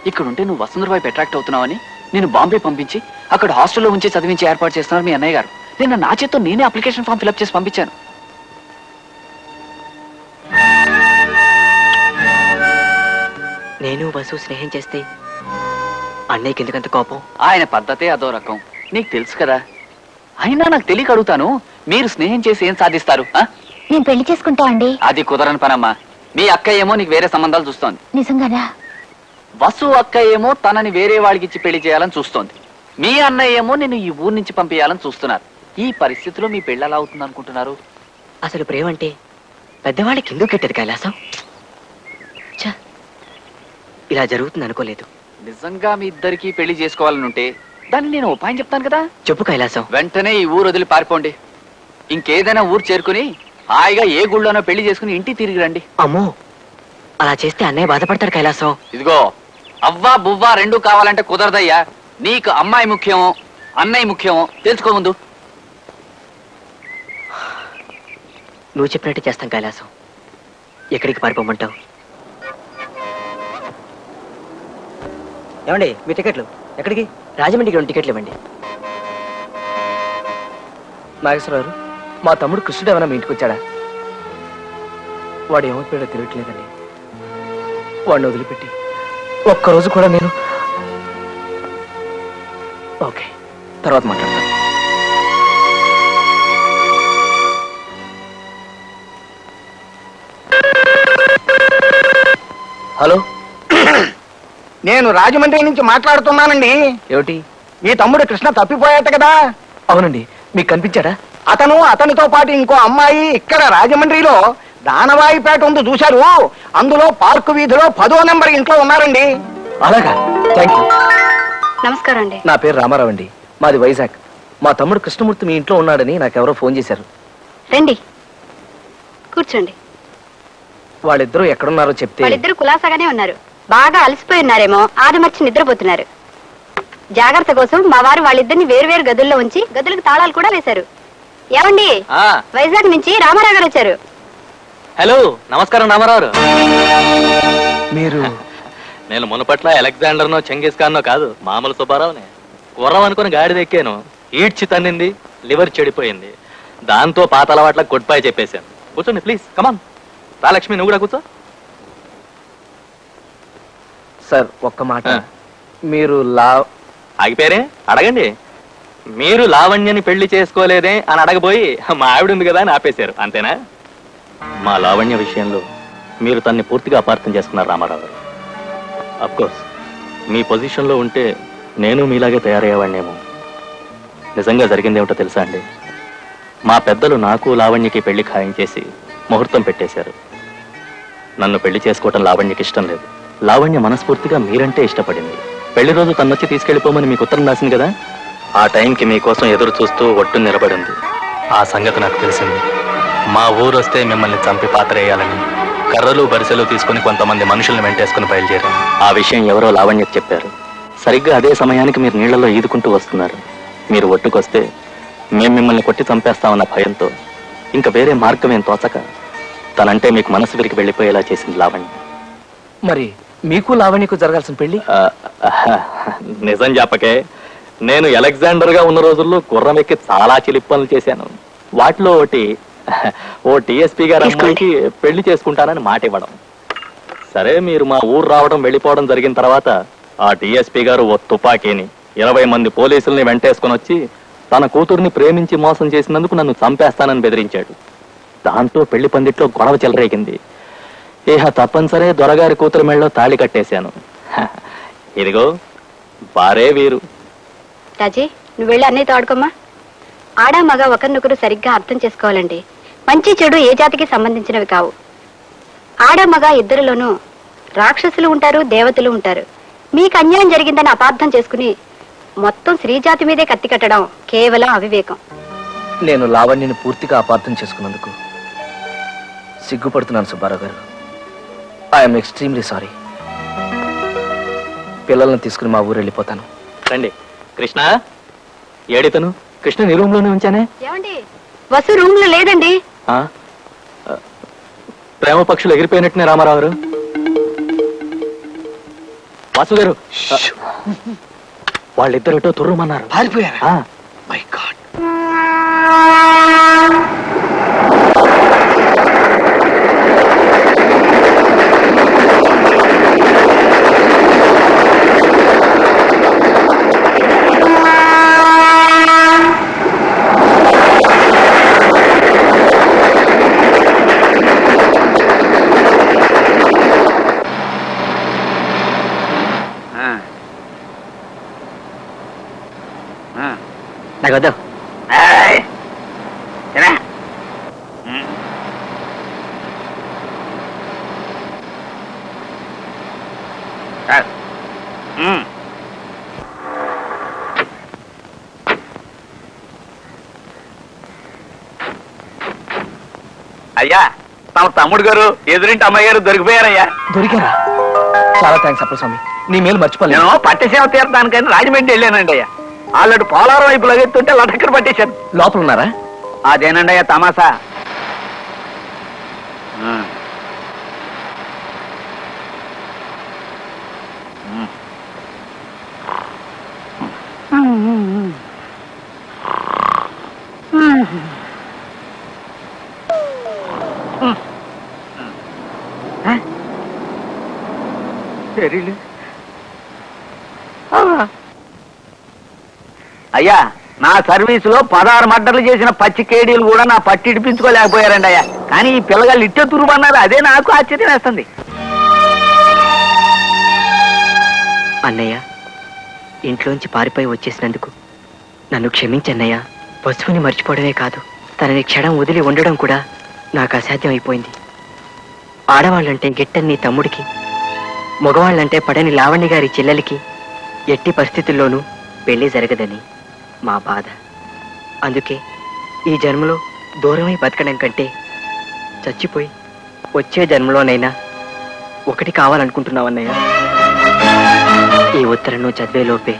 ఇక్కడుంటే నువ్వు వసుంధర వైపు అట్రాక్ట్ అవుతున్నావని నేను బాంబే పంపించి అక్కడ హాస్టల్లో ఉంచి చదివించి ఏర్పాటు చేస్తున్నారు మీ అన్నయ్య గారు. నేను నా చేత్తో నేనే అప్లికేషన్ ఫామ్ ఫిల్అప్ చేసి పంపించాను. నేను వసు స్నేహం చేస్తే అన్నయ్యకి ఎందుకంత కోపం? ఆయన పద్ధతే అదో రకం, నీకు తెలుసు కదా. అయినా నాకు తెలియక అడుగుతాను, మీరు స్నేహం చేసి ఏం సాధిస్తారు? నేను పెళ్లి చేసుకుంటా అండి. అది కుదరని పనమ్మా. మీ అక్క ఏమో నీకు వేరే సంబంధాలు చూస్తోంది. నిజంగానా? వసు అక్క ఏమో తనని వేరే వాడికి ఇచ్చి పెళ్లి చేయాలని చూస్తోంది. మీ అన్నయ్య ఏమో నేను ఈ ఊరు నుంచి పంపించాలని చూస్తున్నారు. ఈ పరిస్థితిలో మీ పెళ్లి ఎలా అవుతుంది అనుకుంటున్నారు? అసలు ప్రేమ అంటే పెద్దవాళ్ళకి ఎందుకు కెట్టదు కైలాసం? ఇలా జరుగుతుంది అనుకోలేదు. నిజంగా మీ ఇద్దరికి పెళ్లి చేసుకోవాలనుంటే దాన్ని నేను ఉపాయం చెప్తాను కదా. చెప్పు కైలాసం. వెంటనే ఈ ఊరు వదిలి పారిపోండి. ఇంకేదైనా ఊరు చేరుకుని హాయిగా ఏ గుళ్ళోనో పెళ్లి చేసుకుని ఇంటికి తిరిగి రండి. అమ్మో, అలా చేస్తే అన్నయ్య బాధపడతాడు కైలాసం. ఇదిగో అవ్వా బువ్వా రెండూ కావాలంటే కుదరదయ్యా. నీకు అమ్మాయి ముఖ్యమో అన్నయ్య ముఖ్యమో తెలుసుకో ముందు. నువ్వు చెప్పినట్టు చేస్తాం కైలాసం. ఎక్కడికి పారిపోమంటావు? ఏమండి మీ టికెట్లు ఎక్కడికి? రాజమండ్రికి 2 టికెట్లు ఇవ్వండి. నాగేశ్వరరావు, మా తమ్ముడు కృష్ణుడు ఏమైనా మీ ఇంటికి వచ్చాడా? వాడు ఏమైపోయాడో తెలియట్లేదండి. వాడిని వదిలిపెట్టి ఒక్కరోజు కూడా నేను... ఓకే, తర్వాత మాట్లాడతాను. హలో, నేను రాజమండ్రి నుంచి మాట్లాడుతున్నానండి. ఏమిటి? మీ తమ్ముడు కృష్ణ తప్పిపోయాట కదా? అవునండి. మీకు కనిపించాడా? అతనితో పాటు ఇంకో అమ్మాయి ఇక్కడ రాజమండ్రిలో దానవాయిపేట ఉంది చూశారు. అందులో పార్కు వీధిలో 10వ నెంబర్ ఇంట్లో ఉన్నారండి. అలాగా, థ్యాంక్ యూ. నమస్కారం అండి. నా పేరు రామారావు అండి. మాది వైజాగ్. మా తమ్ముడు కృష్ణమూర్తి మీ ఇంట్లో ఉన్నాడని నాకెవరో ఫోన్ చేశారు. రండి కూర్చోండి. వాళ్ళిద్దరూ ఎక్కడున్నారో చెప్తే... వాళ్ళిద్దరు కులాసాగానే ఉన్నారు. బాగా అలసిపోయి ఉన్నారేమో, ఆదమర్చి నిద్రపోతున్నారు. జాగ్రత్త కోసం మా వారు వాళ్ళిద్దరిని వేరు గదుల్లో ఉంచి గదులకు తాళాలు కూడా వేశారు. ఏమండి, వైజాగ్ నుంచి రామారావు గారు వచ్చారు. హలో, నమస్కారం రామారావు. మీరు... నేను మునపట్ల అలెగ్జాండర్నో చెంగిస్ ఖాన్నో కాదు, మామూలు సుబ్బారావునే. గుర్రం అనుకుని గాడిద ఎక్కాను, ఈడ్చి తన్నింది, లివర్ చెడిపోయింది. దాంతో పాత అలవాట్లకు గుడ్ బై చెప్పేశాను. కూర్చోండి ప్లీజ్, కమాన్. రా లక్ష్మి, నువ్వు కూడా కూర్చో. సార్ ఒక్క మాట, మీరు ఆగిపోయారే? అడగండి. మీరు లావణ్యని పెళ్లి చేసుకోలేదే అని అడగబోయి మా ఆవిడ ఉంది కదా అని ఆపేశారు, అంతేనా? మా లావణ్య విషయంలో మీరు తన్ని పూర్తిగా అపార్థం చేసుకున్నారు రామారావు గారు. అఫ్కోర్స్ మీ పొజిషన్లో ఉంటే నేను మీలాగే తయారయ్యేవాడినేమో. నిజంగా జరిగిందేమిటో తెలుసా అండి? మా పెద్దలు నాకు లావణ్యకి పెళ్లి ఖాయం చేసి ముహూర్తం పెట్టేశారు. నన్ను పెళ్లి చేసుకోవటం లావణ్యకి ఇష్టం లేదు. లావణ్య మనస్ఫూర్తిగా మీరంటే ఇష్టపడింది. పెళ్లి రోజు తన్నొచ్చి తీసుకెళ్లిపోమని మీకు ఉత్తరం రాసింది కదా, ఆ టైంకి మీకోసం ఎదురు చూస్తూ ఒట్టు నిలబడింది. ఆ సంగతి నాకు తెలిసింది. మా ఊరు వస్తే మిమ్మల్ని చంపి పాత్రేయాలని కర్రలు బరిసెలు తీసుకుని కొంతమంది మనుషుల్ని వెంటేసుకుని బయలుదేరాను. ఆ విషయం ఎవరో లావణ్యకి చెప్పారు. సరిగ్గా అదే సమయానికి మీరు నీళ్లలో ఈదుకుంటూ వస్తున్నారు. మీరు ఒట్టుకొస్తే మేము మిమ్మల్ని కొట్టి చంపేస్తామన్న భయంతో ఇంకా వేరే మార్గమేం తోచక తనంటే మీకు మనసు విరికి వెళ్ళిపోయేలా చేసింది లావణ్య. మరి మీకు లావణ్యకు జరగాల్సిన పెళ్లి? నిజం చెప్పకే, నేను అలెగ్జాండర్ గా ఉన్న రోజుల్లో గుర్రం ఎక్కి చాలా చిలిపి పనులు చేశాను. వాటిలో ఓ టీఎస్పీ గారు అమ్మాయికి పెళ్లి చేసుకుంటానని మాట ఇవ్వడం. సరే, మీరు మా ఊరు రావడం వెళ్ళిపోవడం జరిగిన తర్వాత ఆ టీఎస్పీ గారు ఓ తుపాకీని 20 మంది పోలీసుల్ని వెంటేసుకుని వచ్చి తన కూతుర్ని ప్రేమించి మోసం చేసినందుకు నన్ను చంపేస్తానని బెదిరించాడు. దాంతో పెళ్లి పందిట్లో గొడవ చెలరేగింది. ఇహ తప్పనిసరే దొరగారి కూతురు మెళ్ళలో తాళి కట్టేశాను. ఇదిగో వారే వీరు. రాజీ, నువ్వు వెళ్ళి అన్నయ్యతో ఆడుకోమ్మా. ఆడా మగ ఒకరినొకరు సరిగ్గా అర్థం చేసుకోవాలండి. మంచి చెడు ఏ జాతికి సంబంధించినవి కావు. ఆడ మగ ఇద్దరిలోనూ రాక్షసులు ఉంటారు, దేవతలు ఉంటారు. మీకు అన్యాయం జరిగిందని అపార్థం చేసుకుని మొత్తం స్త్రీజాతి మీదే కత్తి కట్టడం కేవలం అవివేకం. నేను లావణ్యని పూర్తిగా అపార్థం చేసుకున్నందుకు సిగ్గుపడుతున్నాను సుబ్బారావు గారు. I'm extremely sorry. పిల్లల్ని తీసుకుని మా ఊరు వెళ్ళిపోతాను. రండి. కృష్ణ ఏడితను? కృష్ణ నీ రూమ్ లోనే ఉంచానే. ఏమండి, వసు రూమ్ లో లేదండి. ప్రేమ పక్షులు ఎగిరిపోయినట్టునే రామారావు గారు. వాసు గారు వాళ్ళిద్దరిటో తుర్రుమన్నారు. పారిపోయారా? My God. నాకు వద్దు. అయ్యా తమ తమ్ముడు గారు ఎదురింటి అమ్మాయి గారు దొరికిపోయారయ్యా. దొరికారా? చాలా థ్యాంక్స్ అప్పలస్వామి, నీ మేలు మర్చిపోలేదు. నేను పట్టసేవ తీర్థానికని రాజమండ్రి వెళ్ళానండి అయ్యా. ఆల్రెడీ పోలారం వైపు లగెత్తుంటే లటక్కర పట్టేశాను. లోపల ఉన్నారా? అదేనండి అయ్యా తమాసా. అయ్యా నా సర్వీసులో 16 మర్డర్లు చేసిన పచ్చి కేడీలు కూడా నా పట్టి ఇడిపించుకోలేకపోయారండి అయ్యా. కానీ ఈ పిల్లగాళ్ళు ఇట్టే తురుమన్నారు, అదే నాకు ఆశ్చర్యం వేస్తుంది. అన్నయ్య, ఇంట్లోంచి పారిపోయి వచ్చేసినందుకు నన్ను క్షమించన్నయ్య. పశువుని మర్చిపోవడమే కాదు, తనని క్షణం వదిలి ఉండడం కూడా నాకు అసాధ్యం అయిపోయింది. ఆడవాళ్ళంటే గిట్టని నీ తమ్ముడికి, మగవాళ్ళంటే పడని లావణ్య గారి చెల్లెలికి ఎట్టి పరిస్థితుల్లోనూ పెళ్లి జరగదని మా బాధ. అందుకే ఈ జన్మలో దూరమై బతకడం కంటే చచ్చిపోయి వచ్చే జన్మలోనైనా ఒకటి కావాలనుకుంటున్నావన్నయ్య. ఈ ఉత్తరం నువ్వు చదివేలోపే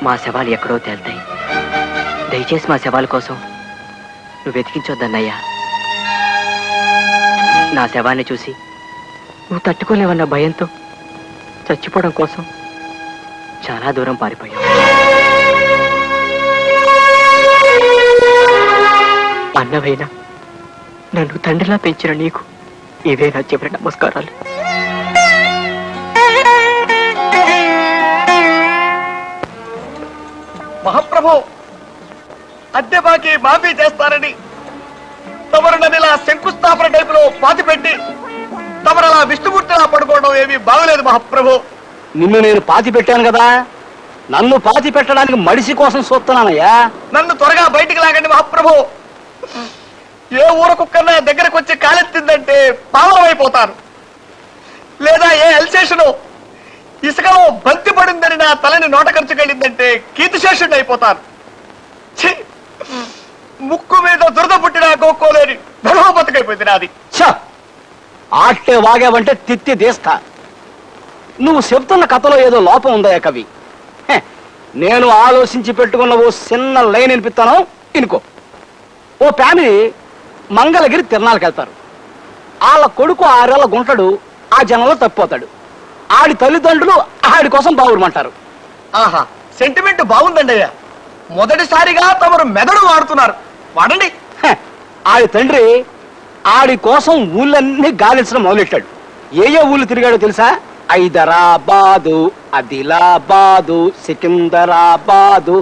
మా శవాలు ఎక్కడో తేల్తాయి. దయచేసి మా శవాల కోసం నువ్వు వెతికించొద్దన్నయ్యా. నా శవాన్ని చూసి నువ్వు తట్టుకోలేవన్న భయంతో చచ్చిపోవడం కోసం చాలా దూరం పారిపోయావు. అన్నవైనా నన్ను తండ్రిలా పెంచిన నీకు ఇవే నా చివరి నమస్కారాలు. మహాప్రభు, అద్దె బాకీ మాఫీ చేస్తారని తమరు నన్ను ఇలా శంకుస్థాపన టైపులో పాతిపెట్టి తమరు అలా విష్ణుమూర్తిలా పడుకోవడం ఏమీ బాగలేదు మహాప్రభు. నిన్ను నేను పాతి పెట్టాను కదా, నన్ను పాతి పెట్టడానికి మడిసి కోసం చూస్తున్నానయ్యా. నన్ను త్వరగా బయటికి లాగండి మహాప్రభు. ఏ ఊర కుక్కన్నా దగ్గరకు వచ్చి కాలెత్తిందంటే పావమైపోతాను. లేదా ఏ ఎల్సేషను ఇసుకలో బంతి పడిందని నా తలని నోట ఖర్చుకెళ్ళిందంటే కీర్తిశేషుడు అయిపోతాను. ముక్కు మీద దురద పుట్టినా కోక్కోలేని ధర్మ బతుకైపోయింది నాది. ఆట్టే వాగావంటే తిత్తి తీస్తా. నువ్వు చెప్తున్న కథలో ఏదో లోపం ఉందయ్యా కవి. నేను ఆలోచించి పెట్టుకున్న ఓ చిన్న లైన్ వినిపిస్తాను, ఇనుకో. ఓ ఫ్యామిలీ మంగళగిరి తిరణాలకు వెళ్తారు. వాళ్ళ కొడుకు 6 ఏళ్ల గుంటడు ఆ జనంలో తప్పిపోతాడు. ఆడి తల్లిదండ్రులు ఆడి కోసం బావురమంటారు. ఆహా, సెంటిమెంట్ బాగుందండి అయ్యా. మొదటిసారిగా తమరు మెదడు వాడుతున్నారు, వాడండి. ఆడి తండ్రి ఆడి కోసం ఊళ్ళన్నీ గాలించడం మొదలెట్టాడు. ఏ ఊళ్ళు తిరిగాడో తెలుసా? హైదరాబాదు, ఆదిలాబాదు, సికింద్రాబాదు,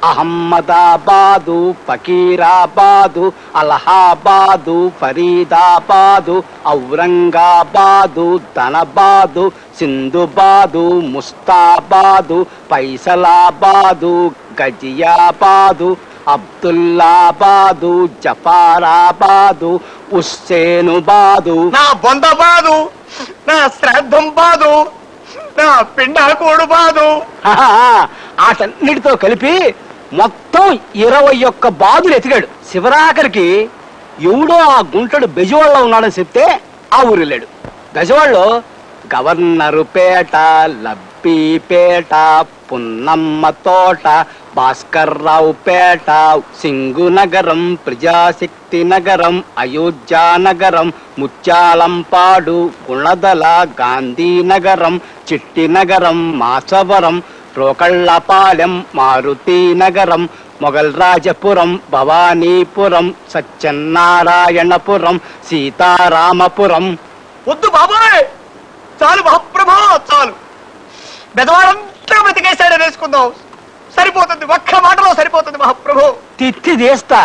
అహ్మదాబాదు, ఫకీరాబాదు, అలహాబాదు, ఫరీదాబాదు, ఔరంగాబాదు, ధనబాదు, సింధుబాదు, ముస్తాబాదు, పైసలాబాదు, గజియాబాదు, అబ్దుల్లాబాదు, జఫారాబాదు, హుస్సేనుబాదు. నా బొందబాదు, నా శ్రాద్ధం బాదు, నా పిండాకోడు బాదు. ఆటన్నిటితో కలిపి మొత్తం 21 బాదులు ఎతికాడు. శివరాఖరికి ఎవడో ఆ గుంటడు బెజవాడలో ఉన్నాడని చెప్తే ఆ ఊరు వెళ్ళాడు. బెజవాడలో గవర్నరు పేట, లబ్బి గోపీపేట, పున్నమ్మ తోట, భాస్కర్రావు పేట, సింగు నగరం, ప్రజాశక్తి నగరం, అయోధ్య నగరం, ముత్యాలంపాడు, గుణదల, గాంధీ నగరం, చిట్టి నగరం, మాసవరం, రోకళ్ళపాలెం, మారుతి నగరం, మొఘల్ రాజపురం, భవానీపురం, సత్యనారాయణపురం, సీతారామపురం. వద్దు బాబాయ్, చాలు మహాప్రభు, చాలు. బెదవాడంతా వెతికేశాడని వేసుకుందాం, సరిపోతుంది. ఒక్క మాటలో సరిపోతుంది మహాప్రభు. తిత్తి తీస్తా.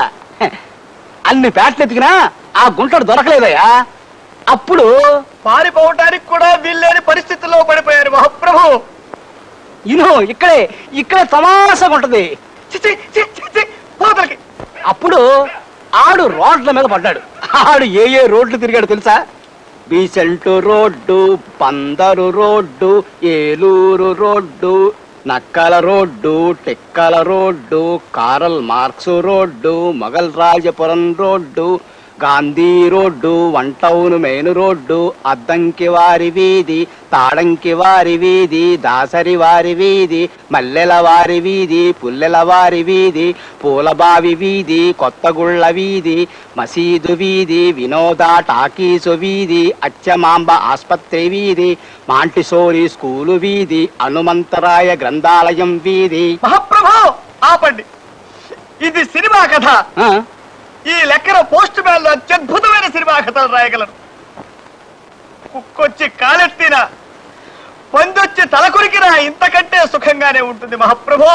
అన్ని పేటలు ఎతికినా ఆ గుంటడు దొరకలేదయ్యా. అప్పుడు పారిపోవటానికి కూడా వీల్లేని పరిస్థితుల్లో పడిపోయారు మహాప్రభు. ఇక్కడే తమాషగా ఉంటది. పోతలకి. అప్పుడు ఆడు రోడ్ల మీద పడ్డాడు. ఆడు ఏ రోడ్లు తిరిగాడు తెలుసా? Besant road, Bandar road, Eluru road, Nakkala road, Tekkala road, Karl Marx road, Mughal Rajapuram road, Gandhi road, one town main road, Addanki వారి వీధి, తాడంకి వారి వీధి, దాసరి వారి వీధి, మల్లెల వారి వీధి, పుల్లెల వారి వీధి, పూలబావి వీధి, కొత్తగుళ్ళ వీధి, మసీదు వీధి, వినోద టాకీసు వీధి, అచ్చమాంబ ఆస్పత్రి వీధి, మాంటిసోరి స్కూలు వీధి, హనుమంతరాయ గ్రంథాలయం వీధి. మహాప్రభు ఆపండి, ఇది సినిమా కథ. ఈ లెక్కన పోస్ట్ మ్యాన్ లో అత్యద్భుతమైన సినిమా కథలు రాయగలరు. కుక్కొచ్చి కాలెత్తినా, పందొచ్చి తల కొరికినా ఇంతకంటే సుఖంగానే ఉంటుంది మహాప్రభు.